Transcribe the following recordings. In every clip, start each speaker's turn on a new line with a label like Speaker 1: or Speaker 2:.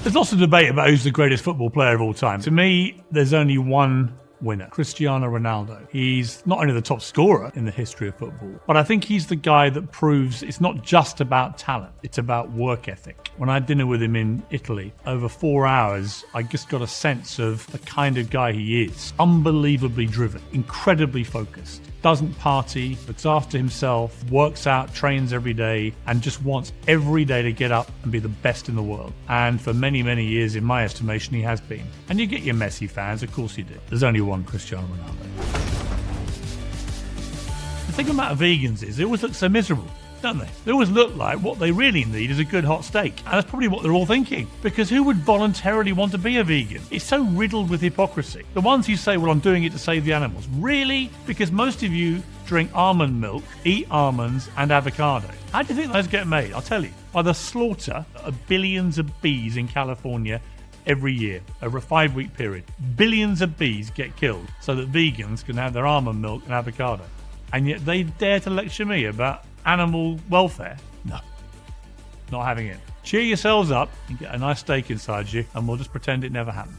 Speaker 1: There's lots of debate about who's the greatest football player of all time. To me, there's only one winner, Cristiano Ronaldo. He's not only the top scorer in the history of football, but I think he's the guy that proves it's not just about talent, it's about work ethic. When I had dinner with him in Italy, over 4 hours, I just got a sense of the kind of guy he is. Unbelievably driven, incredibly focused, doesn't party, looks after himself, works out, trains every day, and just wants every day to get up and be the best in the world. And for many, many years, in my estimation, he has been. And you get your Messi fans, of course you do. There's only one Cristiano Ronaldo. The thing about vegans is they always look so miserable, don't they? They always look like what they really need is a good hot steak. And that's probably what they're all thinking. Because who would voluntarily want to be a vegan? It's so riddled with hypocrisy. The ones who say, well, I'm doing it to save the animals. Really? Because most of you drink almond milk, eat almonds and avocado. How do you think those get made? I'll tell you. By the slaughter of billions of bees in California every year, over a 5-week period. Billions of bees get killed so that vegans can have their almond milk and avocado. And yet they dare to lecture me about animal welfare? No, not having it. Cheer yourselves up and get a nice steak inside you, and we'll just pretend it never happened.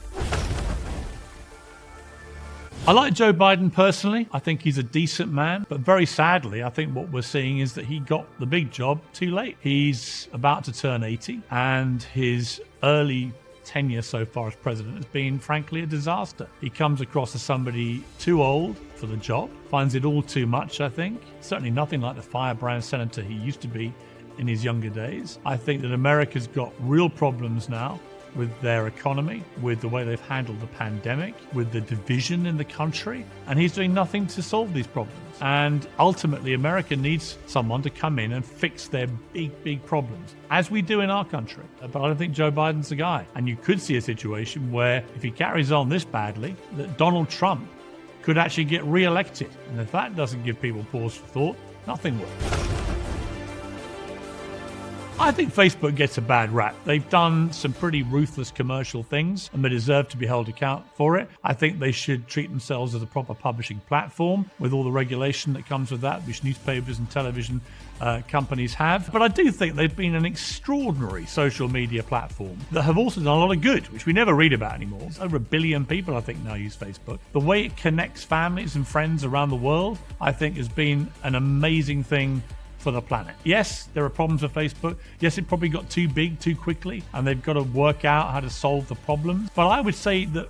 Speaker 1: I like Joe Biden personally. I think he's a decent man, but very sadly, I think what we're seeing is that he got the big job too late. He's about to turn 80, and his early tenure so far as president has been, frankly, a disaster. He comes across as somebody too old for the job, finds it all too much, I think. Certainly nothing like the firebrand senator he used to be in his younger days. I think that America's got real problems now with their economy, with the way they've handled the pandemic, with the division in the country, and he's doing nothing to solve these problems. And ultimately, America needs someone to come in and fix their big, big problems, as we do in our country. But I don't think Joe Biden's the guy. And you could see a situation where, if he carries on this badly, that Donald Trump could actually get re-elected. And if that doesn't give people pause for thought, nothing will. I think Facebook gets a bad rap. They've done some pretty ruthless commercial things and they deserve to be held account for it. I think they should treat themselves as a proper publishing platform with all the regulation that comes with that, which newspapers and television companies have. But I do think they've been an extraordinary social media platform that have also done a lot of good, which we never read about anymore. It's over 1 billion people, I think, now use Facebook. The way it connects families and friends around the world, I think, has been an amazing thing for the planet. Yes, there are problems with Facebook. Yes, it probably got too big too quickly and they've got to work out how to solve the problems. But I would say that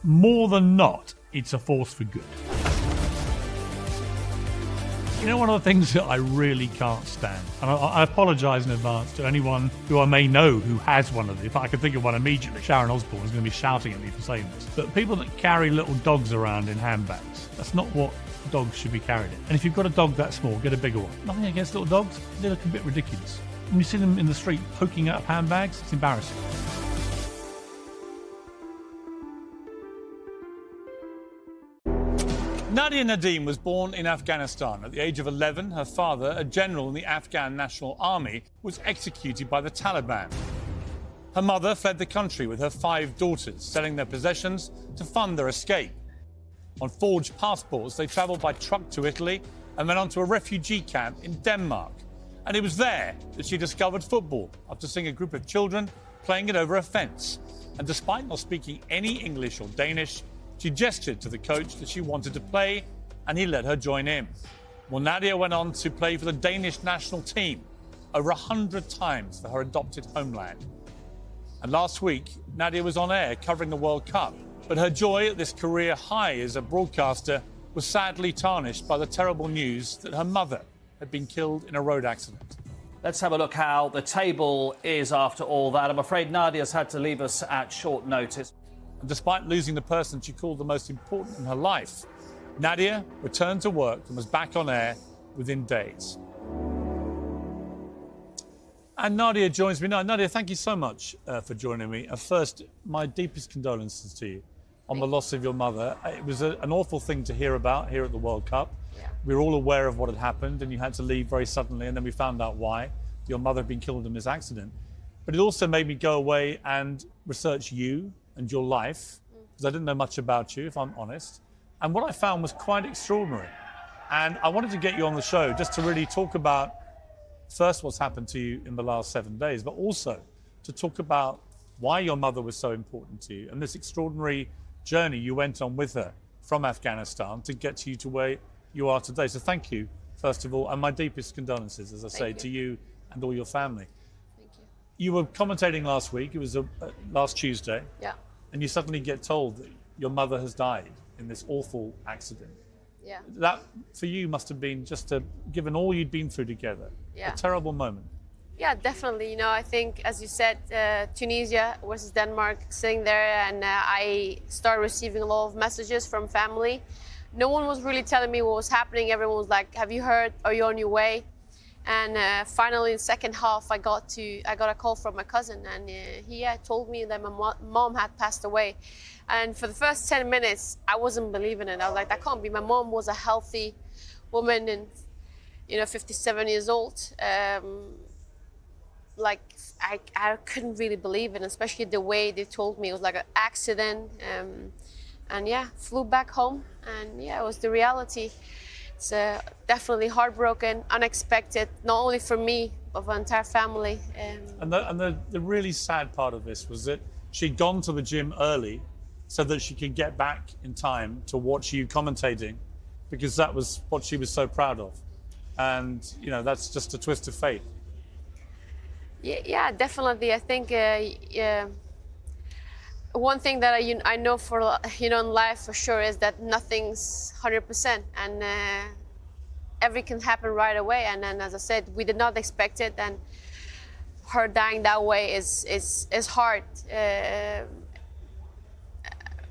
Speaker 1: more than not, it's a force for good. You know, one of the things that I really can't stand, and I apologise in advance to anyone who I may know who has one of these. If I can think of one immediately, Sharon Osbourne is going to be shouting at me for saying this. But people that carry little dogs around in handbags, that's not what dogs should be carried in. And if you've got a dog that small, get a bigger one. Nothing against little dogs, they look a bit ridiculous. When you see them in the street poking out of handbags, it's embarrassing. Nadia Nadim was born in Afghanistan. At the age of 11, her father, a general in the Afghan National Army, was executed by the Taliban. Her mother fled the country with her 5 daughters, selling their possessions to fund their escape. On forged passports, they travelled by truck to Italy and went on to a refugee camp in Denmark. And it was there that she discovered football after seeing a group of children playing it over a fence. And despite not speaking any English or Danish, she gestured to the coach that she wanted to play, and he let her join in. Well, Nadia went on to play for the Danish national team over 100 times for her adopted homeland. And last week, Nadia was on air covering the World Cup. But her joy at this career high as a broadcaster was sadly tarnished by the terrible news that her mother had been killed in a road accident.
Speaker 2: Let's have a look how the table is after all that. I'm afraid Nadia's had to leave us at short notice.
Speaker 1: And despite losing the person she called the most important in her life, Nadia returned to work and was back on air within days. And Nadia joins me now. Nadia, thank you so much for joining me. First, my deepest condolences to you on the loss of your mother. It was an awful thing to hear about here at the World Cup.
Speaker 3: Yeah.
Speaker 1: We were all aware of what had happened and you had to leave very suddenly, and then we found out why. Your mother had been killed in this accident. But it also made me go away and research you and your life, because I didn't know much about you, if I'm honest. And what I found was quite extraordinary. And I wanted to get you on the show just to really talk about first what's happened to you in the last 7 days, but also to talk about why your mother was so important to you and this extraordinary journey you went on with her from Afghanistan to get you to where you are today. So thank you, first of all, and my deepest condolences, as I say, to you and all your family.
Speaker 3: Thank you.
Speaker 1: You were commentating last week, it was last Tuesday,
Speaker 3: Yeah.
Speaker 1: and you suddenly get told that your mother has died in this awful accident.
Speaker 3: Yeah.
Speaker 1: That, for you, must have been given all you'd been through together,
Speaker 3: Yeah.
Speaker 1: a terrible moment.
Speaker 3: Yeah, definitely. You know, I think, as you said, Tunisia versus Denmark, sitting there, and I started receiving a lot of messages from family. No one was really telling me what was happening. Everyone was like, "Have you heard? Are you on your way?" And finally, in the second half, I got a call from my cousin, and he had told me that my mom had passed away. And for the first 10 minutes, I wasn't believing it. I was like, "That can't be." My mom was a healthy woman, and 57 years old. Like I couldn't really believe it, especially the way they told me it was like an accident. And yeah, flew back home, and yeah, it was the reality. It's definitely heartbroken, unexpected, not only for me, but for the entire family.
Speaker 1: And the really sad part of this was that she'd gone to the gym early so that she could get back in time to watch you commentating, because that was what she was so proud of. And, that's just a twist of fate.
Speaker 3: Yeah, definitely. I think one thing that I know for in life for sure is that nothing's 100%, and everything can happen right away. And then, as I said, we did not expect it, and her dying that way is hard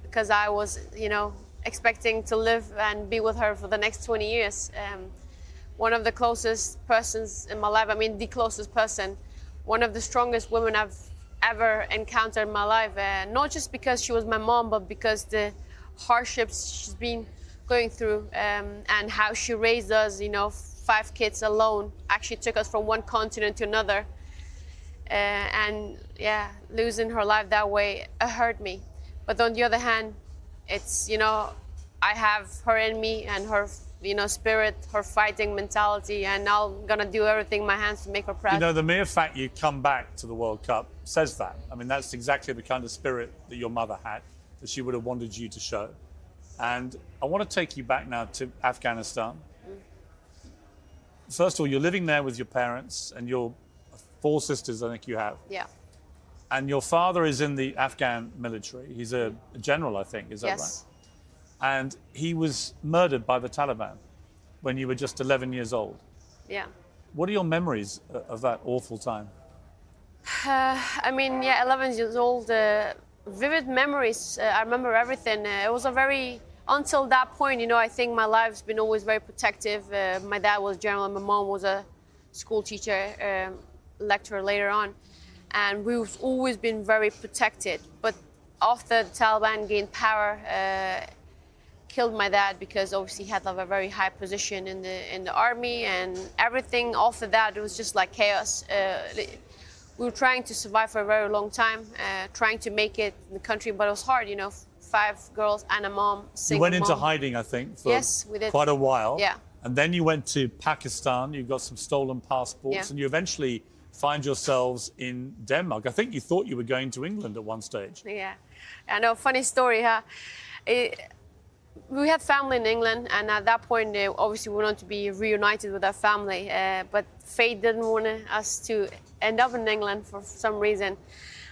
Speaker 3: because I was expecting to live and be with her for the next 20 years. One of the closest persons in my life. I mean, the closest person. One of the strongest women I've ever encountered in my life, not just because she was my mom, but because the hardships she's been going through, and how she raised us, 5 kids alone, actually took us from one continent to another. And yeah, losing her life that way, it hurt me. But on the other hand, it's, I have her in me, and her spirit, her fighting mentality, and I'm gonna do everything in my hands to make her proud.
Speaker 1: The mere fact you come back to the World Cup says that. I mean, that's exactly the kind of spirit that your mother had, that she would have wanted you to show. And I want to take you back now to Afghanistan. First of all, you're living there with your parents and your 4 sisters, I think you have.
Speaker 3: Yeah.
Speaker 1: And your father is in the Afghan military. He's a general, I think, is that right?
Speaker 3: Yes.
Speaker 1: And he was murdered by the Taliban when you were just 11 years old.
Speaker 3: Yeah.
Speaker 1: What are your memories of that awful time?
Speaker 3: I mean, yeah, 11 years old, vivid memories. I remember everything. It was until that point, I think my life's been always very protective. My dad was general, and my mom was a school teacher, lecturer later on. And we've always been very protected. But after the Taliban gained power, killed my dad, because obviously he had a very high position in the army, and everything after that, it was just like chaos. We were trying to survive for a very long time, trying to make it in the country, but it was hard, 5 girls and a mom, single
Speaker 1: You went into
Speaker 3: mom.
Speaker 1: hiding, I think, for
Speaker 3: Yes, we did.
Speaker 1: quite a while.
Speaker 3: Yeah.
Speaker 1: And then you went to Pakistan, you got some stolen passports,
Speaker 3: Yeah.
Speaker 1: and you eventually find yourselves in Denmark. I think you thought you were going to England at one stage.
Speaker 3: Yeah, I know. Funny story, huh? We had family in England, and at that point, obviously, we wanted to be reunited with our family. But fate didn't want us to end up in England for some reason.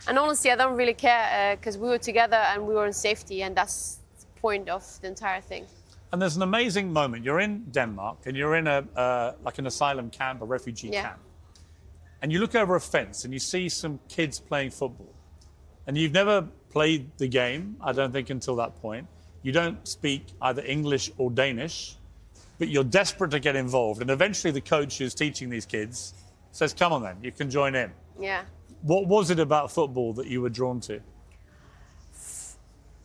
Speaker 3: And honestly, I don't really care, because we were together and we were in safety, and that's the point of the entire thing.
Speaker 1: And there's an amazing moment. You're in Denmark, and you're in like an asylum camp, a refugee camp. And you look over a fence, and you see some kids playing football. And you've never played the game, I don't think, until that point. You don't speak either English or Danish, but you're desperate to get involved. And eventually the coach who's teaching these kids says, come on then, you can join in.
Speaker 3: Yeah.
Speaker 1: What was it about football that you were drawn to?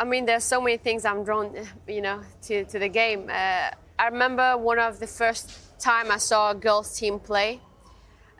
Speaker 3: I mean, there's so many things I'm drawn, to the game. I remember one of the first time I saw a girls' team play.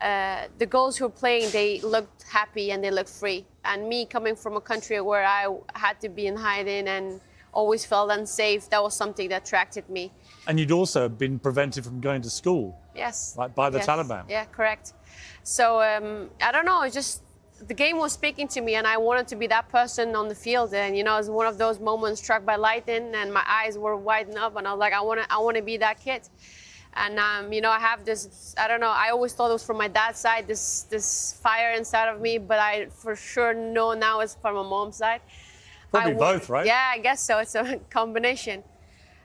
Speaker 3: The girls who were playing, they looked happy and they looked free. And me coming from a country where I had to be in hiding and always felt unsafe, that was something that attracted me.
Speaker 1: And you'd also been prevented from going to school.
Speaker 3: Yes.
Speaker 1: Right, by the Taliban.
Speaker 3: Yeah, correct. So I don't know, it's just the game was speaking to me, and I wanted to be that person on the field. And you know, it was one of those moments struck by lightning, and my eyes were widened up, and I was like, I want to be that kid. And you know, I have this, I don't know, I always thought it was from my dad's side, this fire inside of me, but I for sure know now it's from my mom's side.
Speaker 1: Probably both, right?
Speaker 3: Yeah, I guess so. It's a combination.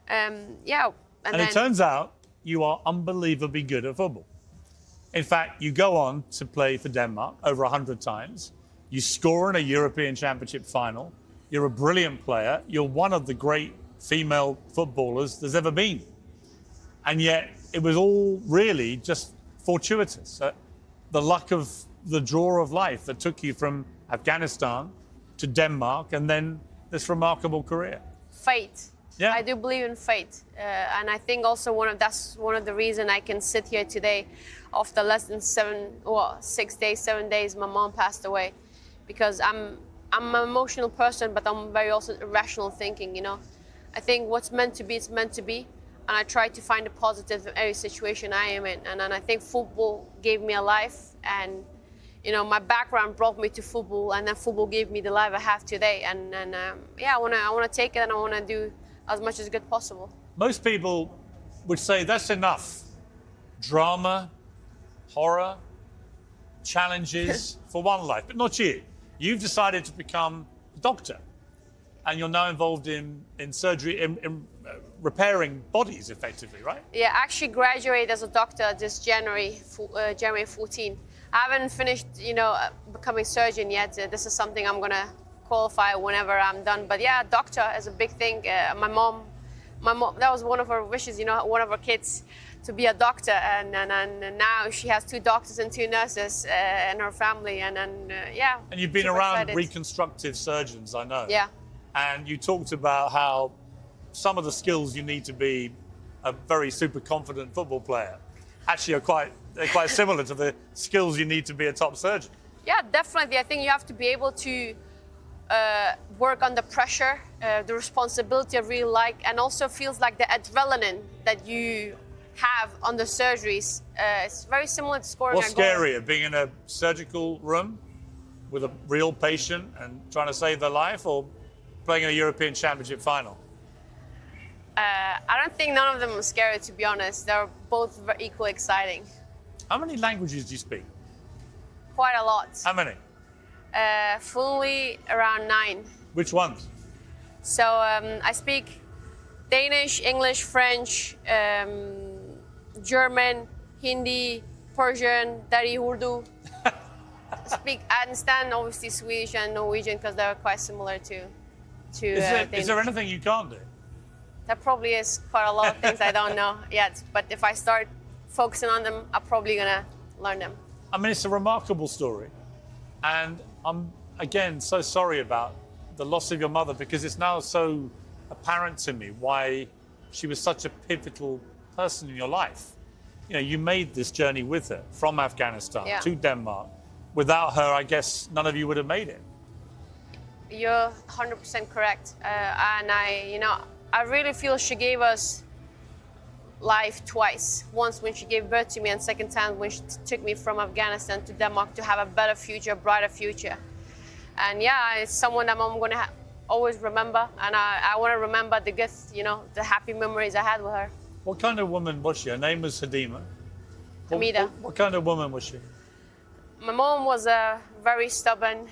Speaker 3: Yeah.
Speaker 1: And it turns out you are unbelievably good at football. In fact, you go on to play for Denmark over 100 times. You score in a European Championship final. You're a brilliant player. You're one of the great female footballers there's ever been. And yet it was all really just fortuitous. The luck of the draw of life that took you from Afghanistan to Denmark and then this remarkable career.
Speaker 3: Fate.
Speaker 1: Yeah.
Speaker 3: I do believe in fate. And I think also that's one of the reasons I can sit here today after less than 7 days my mom passed away. Because I'm an emotional person, but I'm very also rational thinking, you know. I think what's meant to be is meant to be. And I try to find a positive in every situation I am in. And I think football gave me a life. And, you know, my background brought me to football. And then football gave me the life I have today. And yeah, I want to take it, and I want to do as much as good possible.
Speaker 1: Most people would say that's enough. Drama, horror, challenges for one life, but not you. You've decided to become a doctor, and you're now involved in surgery, in repairing bodies, effectively, right?
Speaker 3: Yeah, I actually graduated as a doctor this January 14. I haven't finished, you know, becoming surgeon yet. This is something I'm gonna qualify whenever I'm done. But yeah, doctor is a big thing. My mom, that was one of her wishes, you know, one of her kids to be a doctor. And now she has 2 doctors and 2 nurses in her family. And yeah.
Speaker 1: And you've been around reconstructive surgeons, I know.
Speaker 3: Yeah.
Speaker 1: And you talked about how some of the skills you need to be a very super confident football player actually are quite similar to the skills you need to be a top surgeon.
Speaker 3: Yeah, definitely. I think you have to be able to work under pressure, the responsibility I really like, and also feels like the adrenaline that you have on the surgeries. It's very similar to scoring
Speaker 1: What's
Speaker 3: a goal.
Speaker 1: scarier, being in a surgical room with a real patient and trying to save their life, or playing in a European Championship final?
Speaker 3: I don't think none of them are scary, to be honest. They're both equally exciting.
Speaker 1: How many languages do you speak?
Speaker 3: Quite a lot.
Speaker 1: How many?
Speaker 3: Fully around 9.
Speaker 1: Which ones?
Speaker 3: So I speak Danish, English, French, German, Hindi, Persian, Dari Urdu. I understand obviously Swedish and Norwegian because they're quite similar to Danish.
Speaker 1: Is there anything you can't do?
Speaker 3: There probably is quite a lot of things I don't know yet, but if I start focusing on them, I'm probably gonna learn them.
Speaker 1: I mean, it's a remarkable story. And I'm, again, so sorry about the loss of your mother, because it's now so apparent to me why she was such a pivotal person in your life. You know, you made this journey with her from Afghanistan to Denmark. Without her, I guess none of you would have made it.
Speaker 3: You're 100% correct. And I really feel she gave us life twice. Once when she gave birth to me, and second time when she took me from Afghanistan to Denmark to have a better future, a brighter future. And yeah, it's someone that I'm going to always remember. And I want to remember the good, you know, the happy memories I had with her.
Speaker 1: What kind of woman was she? Her name was Hadima.
Speaker 3: Hamida.
Speaker 1: What kind of woman was she?
Speaker 3: My mom was a very stubborn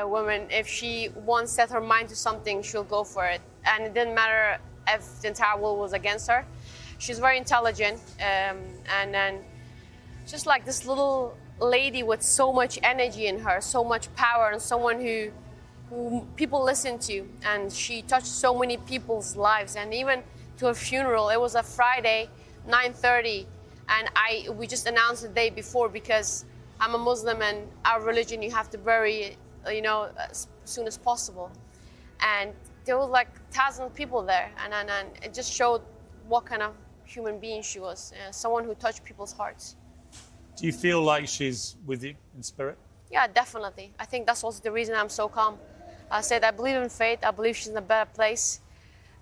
Speaker 3: woman. If she once set her mind to something, she'll go for it. And it didn't matter if the entire world was against her. She's very intelligent, and then just like this little lady with so much energy in her, so much power, and someone who people listen to. And she touched so many people's lives. And even to her funeral, it was a Friday, 9:30, and we just announced the day before because I'm a Muslim, and our religion you have to bury, you know, as soon as possible. And there was like thousands of people there, and it just showed what kind of human being she was, someone who touched people's hearts.
Speaker 1: Do you feel like she's with you in spirit?
Speaker 3: Yeah, definitely. I think that's also the reason I'm so calm. I said I believe in fate. I believe she's in a better place,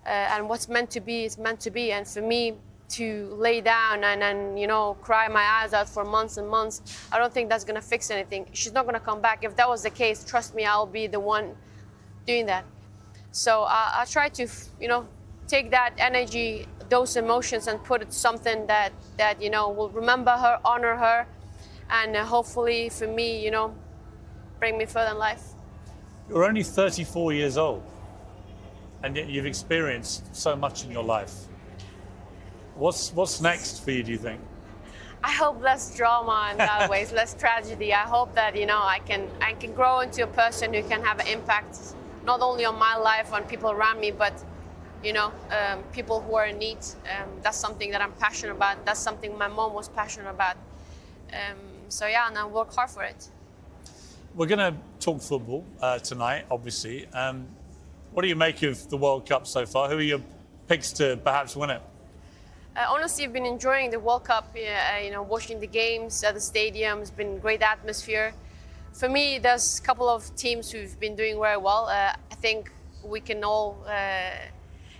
Speaker 3: and what's meant to be is meant to be. And for me, to lay down and you know, cry my eyes out for months and months, I don't think that's going to fix anything. She's not going to come back. If that was the case, trust me, I'll be the one doing that. So I try to, you know, take that energy, those emotions, and put it something that you know, will remember her, honor her, and hopefully for me, you know, bring me further in life.
Speaker 1: You're only 34 years old, and yet you've experienced so much in your life. What's next for you, do you think?
Speaker 3: I hope less drama in that ways, less tragedy. I hope that, you know, I can grow into a person who can have an impact, not only on my life, on people around me, but, you know, people who are in need. That's something that I'm passionate about. That's something my mom was passionate about. So yeah, and I work hard for it.
Speaker 1: We're going to talk football tonight, obviously. What do you make of the World Cup so far? Who are your picks to perhaps win it?
Speaker 3: Honestly, I've been enjoying the World Cup, you know, watching the games at the stadium. It's been great atmosphere. For me, there's a couple of teams who've been doing very well. I think we can all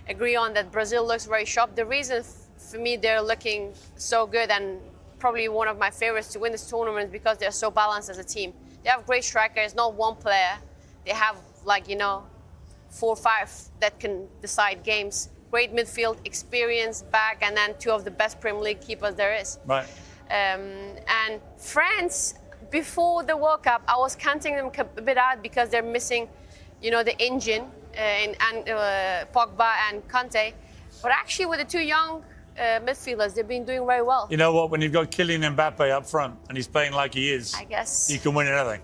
Speaker 3: agree on that Brazil looks very sharp. The reason for me they're looking so good and probably one of my favorites to win this tournament is because they're so balanced as a team. They have great strikers, not one player. They have, like, you know, 4 or 5 that can decide games. Great midfield, experience back, and then 2 of the best Premier League keepers there is.
Speaker 1: Right.
Speaker 3: And France, before the World Cup, I was counting them a bit out because they're missing, you know, the engine and Pogba and Kante. But actually, with the 2 young midfielders, they've been doing very well.
Speaker 1: You know what? When you've got Kylian Mbappe up front and he's playing like he is,
Speaker 3: I guess
Speaker 1: you can win anything.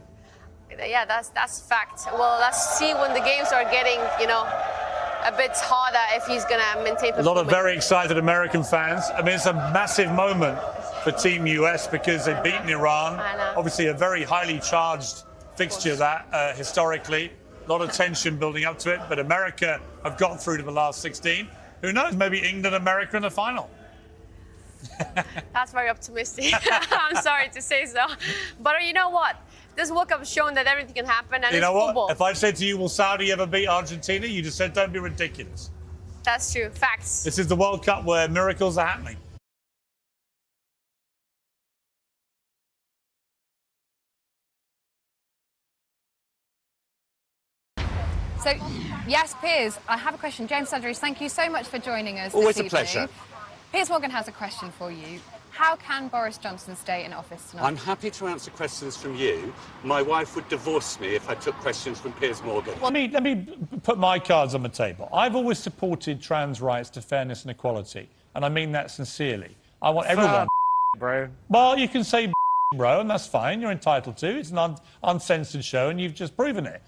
Speaker 3: Yeah, that's fact. Well, let's see when the games are getting, you know, a bit harder if he's going to maintain performance.
Speaker 1: A lot of very excited American fans. I mean, it's a massive moment for Team US because they've beaten Iran.
Speaker 3: I know.
Speaker 1: Obviously, a very highly charged fixture that historically. A lot of tension building up to it. But America have got through to the last 16. Who knows? Maybe England and America in the final.
Speaker 3: That's very optimistic. I'm sorry to say so. But you know what? This World Cup has shown that everything can happen, and
Speaker 1: you know
Speaker 3: it's football.
Speaker 1: What? If I said to you, will Saudi ever beat Argentina? You just said, don't be ridiculous.
Speaker 3: That's true. Facts.
Speaker 1: This is the World Cup where miracles are happening.
Speaker 4: So, yes, Piers, I have a question. James Sudridge, thank you so much for joining us
Speaker 5: Always
Speaker 4: this
Speaker 5: a
Speaker 4: evening.
Speaker 5: pleasure.
Speaker 4: Piers Morgan has a question for you. How can Boris Johnson stay in office tonight?
Speaker 5: I'm happy to answer questions from you. My wife would divorce me if I took questions from Piers Morgan.
Speaker 1: Let me put my cards on the table. I've always supported trans rights to fairness and equality, and I mean that sincerely. I want everyone...
Speaker 6: bro.
Speaker 1: Well, you can say bro, and that's fine. You're entitled to. It's an uncensored show, and you've just proven it.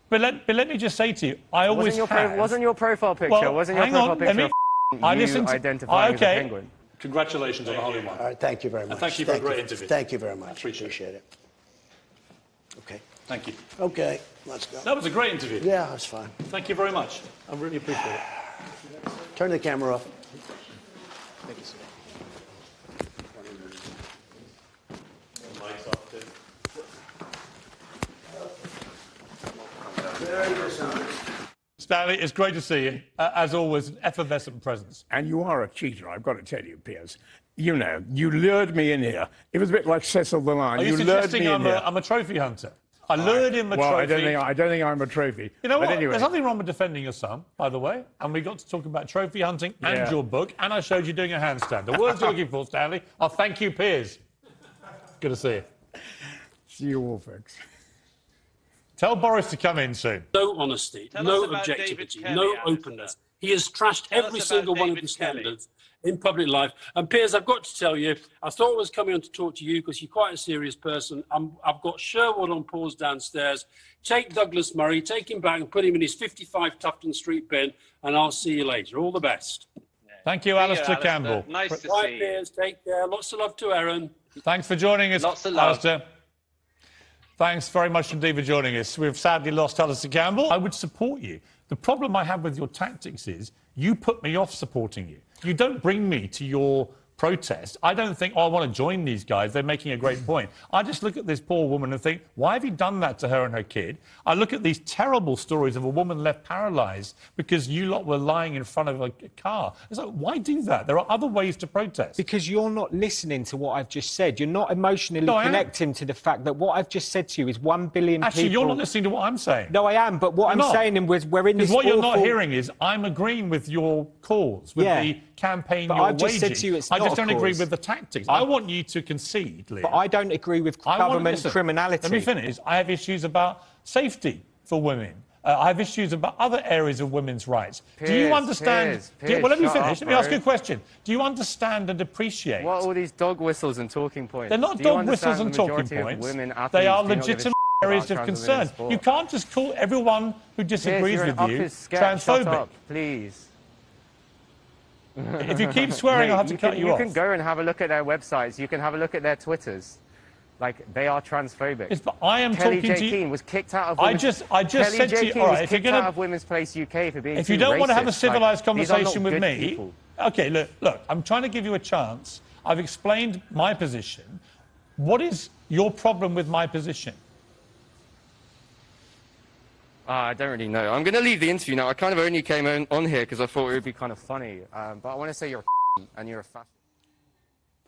Speaker 1: But let me just say to you, I always
Speaker 6: Wasn't your profile picture?
Speaker 1: Well,
Speaker 6: wasn't your
Speaker 1: hang
Speaker 6: profile
Speaker 1: on,
Speaker 6: picture?
Speaker 1: I
Speaker 6: You
Speaker 1: listened to...
Speaker 6: identifying as a
Speaker 1: okay.
Speaker 6: penguin.
Speaker 7: Congratulations on a hole in one.
Speaker 8: All right, thank you very much.
Speaker 7: And thank you for a great interview.
Speaker 8: Thank you very much.
Speaker 7: Appreciate
Speaker 8: it. Okay.
Speaker 7: Thank you.
Speaker 8: Okay, let's go.
Speaker 7: That was a great interview.
Speaker 8: Yeah, that's fine.
Speaker 7: Thank you very much. I really appreciate it.
Speaker 8: Turn the camera off. Very dishonest.
Speaker 1: Stanley, it's great to see you. As always, an effervescent presence.
Speaker 9: And you are a cheater, I've got to tell you, Piers. You know, you lured me in here. It was a bit like Cecil the Lion.
Speaker 1: Are you
Speaker 9: lured
Speaker 1: suggesting
Speaker 9: me in here.
Speaker 1: I'm a trophy hunter? I lured in the
Speaker 9: well,
Speaker 1: trophy.
Speaker 9: I don't think I'm a trophy.
Speaker 1: You know
Speaker 9: but
Speaker 1: what?
Speaker 9: Anyway.
Speaker 1: There's nothing wrong with defending your son, by the way. And we got to talk about trophy hunting and your book. And I showed you doing a handstand. The words you're looking for, Stanley, are thank you, Piers. Good to see you.
Speaker 9: See you all, folks.
Speaker 1: Tell Boris to come in soon.
Speaker 10: No honesty, no objectivity, no openness. He has trashed every single one of the standards in public life. And Piers, I've got to tell you, I thought I was coming on to talk to you because you're quite a serious person. I've got Sherwood on pause downstairs. Take Douglas Murray, take him back and put him in his 55 Tufton Street bin, and I'll see you later. All the best.
Speaker 1: Thank you, Alistair Campbell.
Speaker 10: Nice to see you. Piers, take care. Lots of love to Aaron.
Speaker 1: Thanks for joining us,
Speaker 11: Lots of love.
Speaker 1: Alistair. Thanks very much indeed for joining us. We've sadly lost Alistair Campbell. I would support you. The problem I have with your tactics is you put me off supporting you. You don't bring me to your protest, I don't think, oh, I want to join these guys. They're making a great point. I just look at this poor woman and think, why have you done that to her and her kid? I look at these terrible stories of a woman left paralysed because you lot were lying in front of a car. It's like, why do that? There are other ways to protest.
Speaker 6: Because you're not listening to what I've just said. You're not emotionally connecting to the fact that what I've just said to you is 1 billion
Speaker 1: Actually,
Speaker 6: people...
Speaker 1: you're not listening to what I'm saying.
Speaker 6: No, I am, but what I'm saying was we're in this
Speaker 1: what you're not
Speaker 6: awful-
Speaker 1: hearing is I'm agreeing with your cause, with the campaign
Speaker 6: but
Speaker 1: you're
Speaker 6: I've just
Speaker 1: waging.
Speaker 6: said to you it's
Speaker 1: I
Speaker 6: not
Speaker 1: just
Speaker 6: a
Speaker 1: don't agree
Speaker 6: cause.
Speaker 1: with the tactics. I want you to concede, Liam.
Speaker 6: But I don't agree with government criminality.
Speaker 1: Let me finish. I have issues about safety for women. I have issues about other areas of women's rights. Do you understand...
Speaker 6: Piers,
Speaker 1: well, let me
Speaker 6: shut
Speaker 1: finish.
Speaker 6: up,
Speaker 1: Let me ask
Speaker 6: bro.
Speaker 1: you a question. Do you understand and appreciate...
Speaker 6: What are all these dog whistles and talking points?
Speaker 1: They're not dog whistles and talking points. They are legitimate areas of concern. You can't just call everyone who disagrees with you transphobic.
Speaker 6: Shut up, please.
Speaker 1: If you keep swearing, I'll have to cut you off.
Speaker 6: You can go and have a look at their websites. You can have a look at their Twitters. Like, they are transphobic.
Speaker 1: Yes, but I am
Speaker 6: Kelly
Speaker 1: talking
Speaker 6: J.
Speaker 1: to you...
Speaker 6: Keane was kicked out of...
Speaker 1: I just said to you... All right, if you're going
Speaker 6: out of Women's Place UK for being
Speaker 1: If you
Speaker 6: too
Speaker 1: don't want to have a
Speaker 6: racist.
Speaker 1: civilised
Speaker 6: Like, these are not
Speaker 1: conversation with
Speaker 6: good
Speaker 1: me...
Speaker 6: people.
Speaker 1: OK, look, I'm trying to give you a chance. I've explained my position. What is your problem with my position?
Speaker 6: I don't really know. I'm going to leave the interview now. I kind of only came on here because I thought it would be kind of funny. But I want to say you're a and you're a fascist.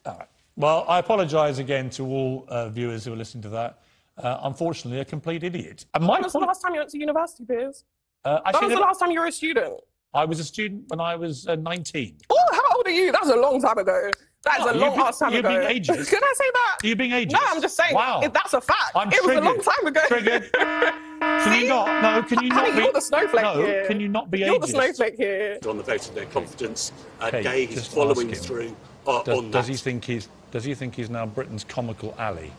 Speaker 1: All right. Well, I apologise again to all viewers who are listening to that. Unfortunately, a complete idiot. And
Speaker 11: When was the last time you went to university, Piers? When was
Speaker 1: actually,
Speaker 11: the last time you were a student?
Speaker 1: I was a student when I was 19.
Speaker 11: Oh, how old are you? That's a long time ago. That is a long ass time ago.
Speaker 1: You're being ageist.
Speaker 11: Can I say that?
Speaker 1: You're being ageist.
Speaker 11: No, I'm just saying.
Speaker 1: Wow.
Speaker 11: That's a fact.
Speaker 1: I'm
Speaker 11: it was
Speaker 1: triggered.
Speaker 11: a long time ago.
Speaker 1: Triggered. Can you not? No, can you not
Speaker 11: Honey,
Speaker 1: be...
Speaker 11: you're the snowflake
Speaker 1: no,
Speaker 11: here.
Speaker 1: can you not be
Speaker 11: You're
Speaker 1: ageist?
Speaker 11: the snowflake here.
Speaker 5: On the vote of their confidence,
Speaker 1: Okay,
Speaker 5: Gay is
Speaker 1: just
Speaker 5: following
Speaker 1: ask him.
Speaker 5: through on
Speaker 1: Does
Speaker 5: that.
Speaker 1: he think he's now Britain's comical alley?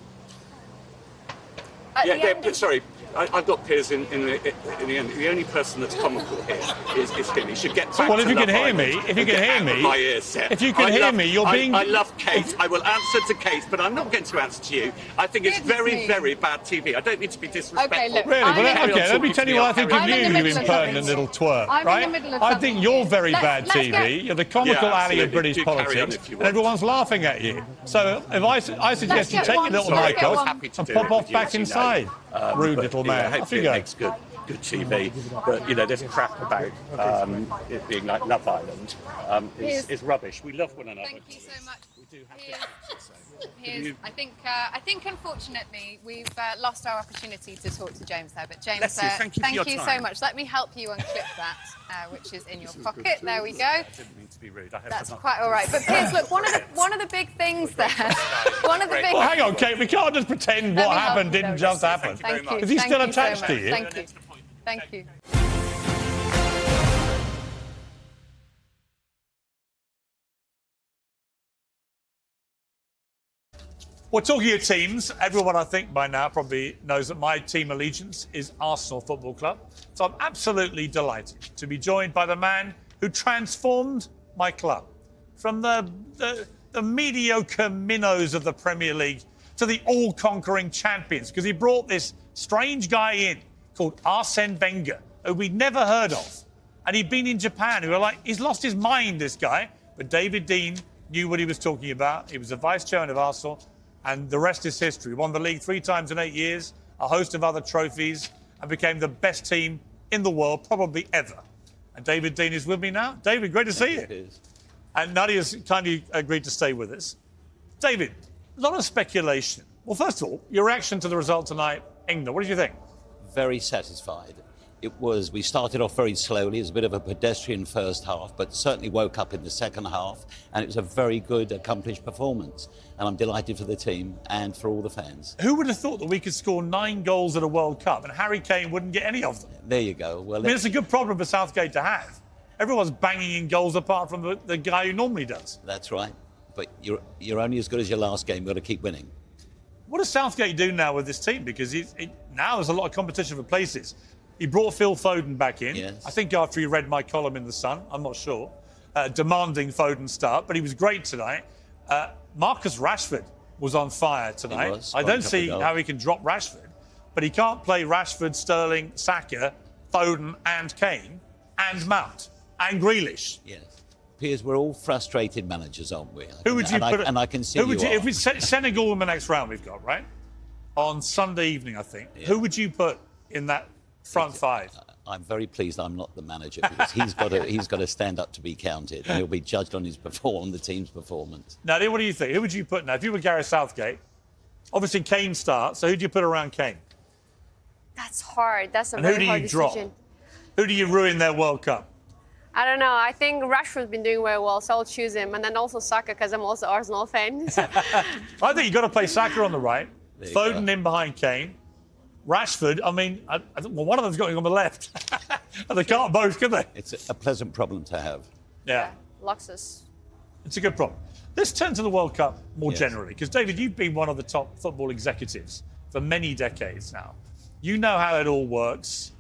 Speaker 5: Sorry, I've got Piers in the end. The only person that's comical here is him. He should get back
Speaker 1: Well,
Speaker 5: to
Speaker 1: if you
Speaker 5: Love
Speaker 1: can hear
Speaker 5: Island
Speaker 1: me, if you
Speaker 5: and
Speaker 1: can
Speaker 5: get
Speaker 1: hear
Speaker 5: out of
Speaker 1: me,
Speaker 5: my ear set.
Speaker 1: if you can hear me, you're being...
Speaker 5: I love Kate. I will answer to Kate, but I'm not going to answer to you. I think it's very, very bad TV. I don't need to be disrespectful.
Speaker 4: Okay, look,
Speaker 1: Really? Well,
Speaker 4: I'm
Speaker 1: okay, let me tell you what I think of
Speaker 4: I'm
Speaker 1: you,
Speaker 4: in the
Speaker 1: you
Speaker 4: middle of
Speaker 1: impertinent
Speaker 4: something.
Speaker 1: little twerp,
Speaker 4: I'm in
Speaker 1: right?
Speaker 4: the middle of
Speaker 1: I
Speaker 4: something
Speaker 1: think you're
Speaker 4: here.
Speaker 1: very bad
Speaker 4: Let's
Speaker 1: TV.
Speaker 4: get-
Speaker 1: You're the comical
Speaker 5: Yeah,
Speaker 1: alley of
Speaker 5: absolutely.
Speaker 1: British
Speaker 5: Do carry on
Speaker 1: politics,
Speaker 5: if you
Speaker 1: and
Speaker 5: want.
Speaker 1: everyone's laughing at you. So if I suggest you
Speaker 4: get
Speaker 1: take your
Speaker 4: one.
Speaker 1: little
Speaker 4: Sorry,
Speaker 1: mic
Speaker 4: I was
Speaker 1: off
Speaker 5: happy to
Speaker 1: and
Speaker 5: do
Speaker 1: pop
Speaker 5: it
Speaker 1: off
Speaker 5: with you,
Speaker 1: back
Speaker 5: as you know.
Speaker 1: inside. Rude
Speaker 5: But,
Speaker 1: little
Speaker 5: you know,
Speaker 1: man. Off you
Speaker 5: hopefully
Speaker 1: go.
Speaker 5: it makes good TV. But, there's crap about it being like Love Island is rubbish. We love one another.
Speaker 4: Thank you so much.
Speaker 5: We do have
Speaker 4: Piers.
Speaker 5: to
Speaker 4: Piers, I think unfortunately we've lost our opportunity to talk to James there. But James,
Speaker 5: Bless you. Thank you for your
Speaker 4: so
Speaker 5: time.
Speaker 4: much. Let me help you unclip that, which is in your
Speaker 5: This is
Speaker 4: pocket.
Speaker 5: good
Speaker 4: There we
Speaker 5: too.
Speaker 4: go.
Speaker 5: I didn't mean to be rude. I hope
Speaker 4: That's
Speaker 5: I'm not-
Speaker 4: quite all right. But Piers, look, one of the big things there. One of the big.
Speaker 1: Well, hang on, Kate. We can't just pretend
Speaker 4: Let
Speaker 1: what
Speaker 4: me help
Speaker 1: happened
Speaker 4: you.
Speaker 1: didn't
Speaker 4: No,
Speaker 1: just
Speaker 4: thank
Speaker 1: happen.
Speaker 4: Thank you.
Speaker 1: Is he
Speaker 4: Thank
Speaker 1: still
Speaker 4: you so
Speaker 1: attached to
Speaker 4: much.
Speaker 1: you?
Speaker 4: Thank you. Thank you.
Speaker 1: Well, talking of teams, everyone I think by now probably knows that my team allegiance is Arsenal Football Club. So I'm absolutely delighted to be joined by the man who transformed my club from the mediocre minnows of the Premier League to the all-conquering champions, because he brought this strange guy in called Arsene Wenger, who we'd never heard of. And he'd been in Japan. We were like, he's lost his mind, this guy. But David Dein knew what he was talking about. He was the vice chairman of Arsenal. And the rest is history. Won the league 3 times in 8 years, a host of other trophies, and became the best team in the world, probably ever. And David Dein is with me now. David, great to see you.
Speaker 12: It is.
Speaker 1: And Nadia's kindly agreed to stay with us. David, a lot of speculation. Well, first of all, your reaction to the result tonight, England, what did you think?
Speaker 12: Very satisfied. We started off very slowly. It was a bit of a pedestrian first half, but certainly woke up in the second half, and it was a very good, accomplished performance. And I'm delighted for the team and for all the fans.
Speaker 1: Who would have thought that we could score 9 goals at a World Cup and Harry Kane wouldn't get any of them?
Speaker 12: There you go. Well,
Speaker 1: I mean, it's a good problem for Southgate to have. Everyone's banging in goals apart from the guy who normally does.
Speaker 12: That's right. But you're only as good as your last game. You've got to keep winning.
Speaker 1: What does Southgate do now with this team? Because now there's a lot of competition for places. He brought Phil Foden back in.
Speaker 12: Yes.
Speaker 1: I think after he read my column in The Sun, I'm not sure, demanding Foden start, but he was great tonight. Marcus Rashford was on fire tonight.
Speaker 12: He was.
Speaker 1: I don't
Speaker 12: Scored a
Speaker 1: see
Speaker 12: couple of
Speaker 1: how he can drop Rashford, but he can't play Rashford, Sterling, Saka, Foden and Kane and Mount and Grealish.
Speaker 12: Yes. Piers, we're all frustrated managers, aren't we?
Speaker 1: Who would you put?
Speaker 12: And I can see
Speaker 1: who would
Speaker 12: you
Speaker 1: you,
Speaker 12: are.
Speaker 1: if it's Senegal in the next round we've got, right? On Sunday evening, I think. Yeah. Who would you put in that front five?
Speaker 12: I'm very pleased I'm not the manager because he's got to stand up to be counted, and he'll be judged on on the team's performance.
Speaker 1: Now, what do you think? Who would you put now? If you were Gareth Southgate, obviously Kane starts. So who do you put around Kane?
Speaker 3: That's hard. That's a
Speaker 1: and who
Speaker 3: very
Speaker 1: do
Speaker 3: hard
Speaker 1: you drop?
Speaker 3: decision.
Speaker 1: Who do you ruin their World Cup?
Speaker 3: I don't know. I think Rashford's been doing very well, so I'll choose him. And then also Saka, because I'm also Arsenal fan.
Speaker 1: I think you've got to play Saka on the right, Foden in behind Kane, Rashford. I mean, well, one of them's going on the left. And they can't both, can they?
Speaker 12: It's a pleasant problem to have.
Speaker 1: Yeah.
Speaker 3: Luxus.
Speaker 1: It's a good problem. Let's turn to the World Cup more generally, because, David, you've been one of the top football executives for many decades now. You know how it all works.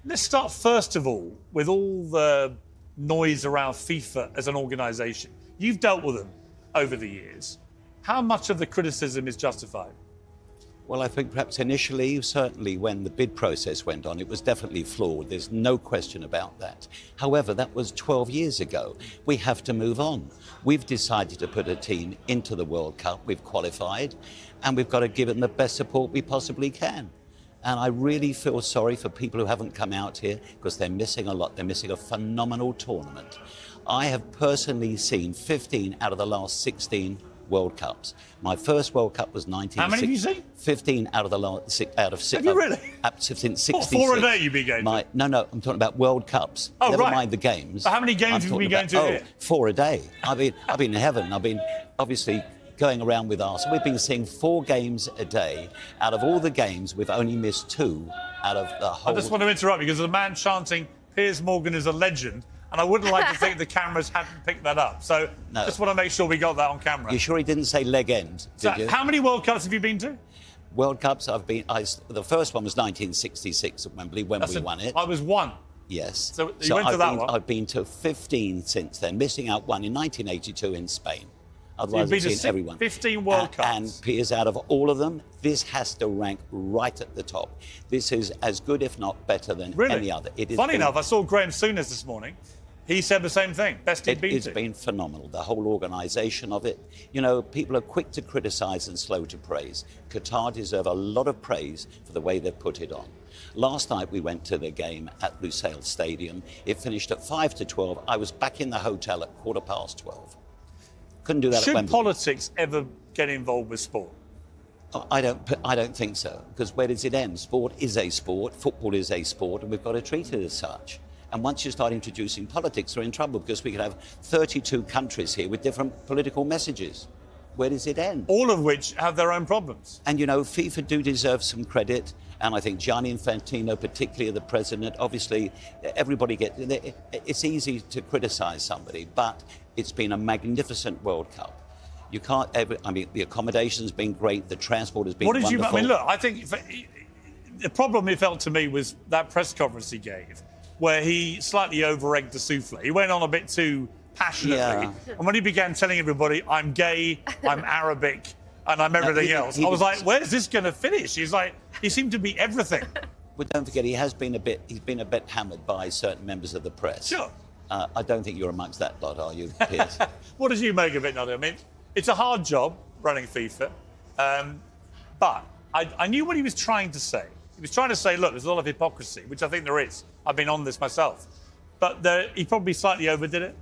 Speaker 1: Let's start, first of all, with all the noise around FIFA as an organisation. You've dealt with them over the years. How much of the criticism is justified?
Speaker 12: Well, I think perhaps initially, certainly when the bid process went on, it was definitely flawed. There's no question about that. However, that was 12 years ago. We have to move on. We've decided to put a team into the World Cup. We've qualified, and we've got to give them the best support we possibly can. And I really feel sorry for people who haven't come out here because they're missing a lot. They're missing a phenomenal tournament. I have personally seen 15 out of the last 16 World Cups. My first World Cup was 1960.
Speaker 1: How many have you seen?
Speaker 12: 15 out of the last out of 6.
Speaker 1: Have you really?
Speaker 12: Since 66.
Speaker 1: What, 4 a day you've been going to?
Speaker 12: No, I'm talking about World Cups.
Speaker 1: Oh,
Speaker 12: Never
Speaker 1: right.
Speaker 12: mind the games.
Speaker 1: But how many games have you been going to here?
Speaker 12: 4 a day. I've been in heaven. I've been obviously going around with Arsenal. We've been seeing 4 games a day. Out of all the games, we've only missed 2 out of the whole.
Speaker 1: I just want to interrupt because there's a man chanting Piers Morgan is a legend, and I wouldn't like to think the cameras hadn't picked that up. So just want to make sure we got that on camera.
Speaker 12: You sure he didn't say leg end?
Speaker 1: So
Speaker 12: Did you?
Speaker 1: How many World Cups have you been to?
Speaker 12: World Cups, the first one was 1966 at Wembley when we won it.
Speaker 1: I was 1.
Speaker 12: Yes.
Speaker 1: So you went to that one?
Speaker 12: I've been to 15 since then, missing out one in 1982 in Spain. Otherwise,
Speaker 1: So
Speaker 12: I've seen everyone.
Speaker 1: 15 World Cups.
Speaker 12: And Piers, out of all of them, this has to rank right at the top. This is as good, if not better, than any other. It is
Speaker 1: Funny enough, I saw Graham Souness this morning. He said the same thing. Best he'd been to.
Speaker 12: It's been phenomenal, the whole organisation of it. You know, people are quick to criticise and slow to praise. Qatar deserve a lot of praise for the way they've put it on. Last night we went to the game at Lusail Stadium. It finished at 5-12. I was back in the hotel at 12:15. Couldn't do that
Speaker 1: Should
Speaker 12: at Wembley.
Speaker 1: politics ever get involved with sport?
Speaker 12: I don't think so, because where does it end? Sport is a sport, football is a sport, and we've got to treat it as such. And once you start introducing politics, we're in trouble, because we could have 32 countries here with different political messages. Where does it end?
Speaker 1: All of which have their own problems.
Speaker 12: And, you know, FIFA do deserve some credit. And I think Gianni Infantino, particularly the president, obviously, everybody it's easy to criticise somebody, but it's been a magnificent World Cup. You can't the accommodation's been great, the transport has been wonderful.
Speaker 1: I mean, look, I think the problem it felt to me was that press conference he gave, where he slightly over-egged the souffle. He went on a bit too passionately.
Speaker 12: Yeah.
Speaker 1: And when he began telling everybody, I'm gay, I'm Arabic, and I'm everything else, I was like, where's this going to finish? He seemed to be everything.
Speaker 12: But don't forget, he's been a bit hammered by certain members of the press.
Speaker 1: Sure.
Speaker 12: I don't think you're amongst that lot, are you, Piers?
Speaker 1: What did you make of it, Nadia? I mean, it's a hard job running FIFA, but I knew what he was trying to say. He was trying to say, look, there's a lot of hypocrisy, which I think there is. I've been on this myself. But he probably slightly overdid it.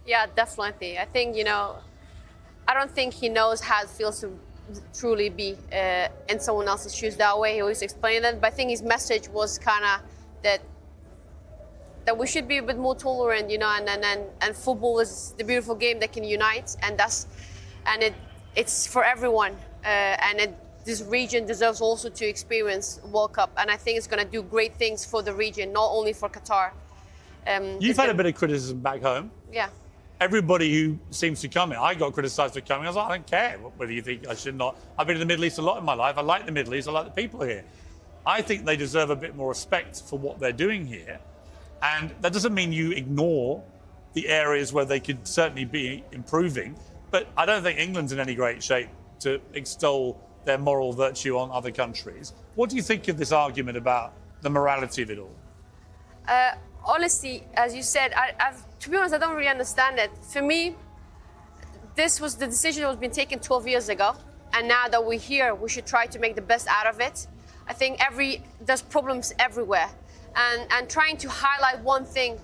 Speaker 3: Yeah, definitely. I think, I don't think he knows how it feels to truly be in someone else's shoes that way. He always explained it. But I think his message was kind of that we should be a bit more tolerant, and football is the beautiful game that can unite, and it's for everyone. This region deserves also to experience World Cup, and I think it's going to do great things for the region, not only for Qatar.
Speaker 1: You've had a bit of criticism back home.
Speaker 3: Yeah.
Speaker 1: Everybody who seems to come here, I got criticised for coming. I was like, I don't care whether you think I should not. I've been in the Middle East a lot in my life. I like the Middle East. I like the people here. I think they deserve a bit more respect for what they're doing here. And that doesn't mean you ignore the areas where they could certainly be improving. But I don't think England's in any great shape to extol their moral virtue on other countries. What do you think of this argument about the morality of it all?
Speaker 3: honestly, as you said, to be honest, I don't really understand it. For me, this was the decision that was been taken 12 years ago. And now that we're here, we should try to make the best out of it. I think there's problems everywhere. And trying to highlight one thing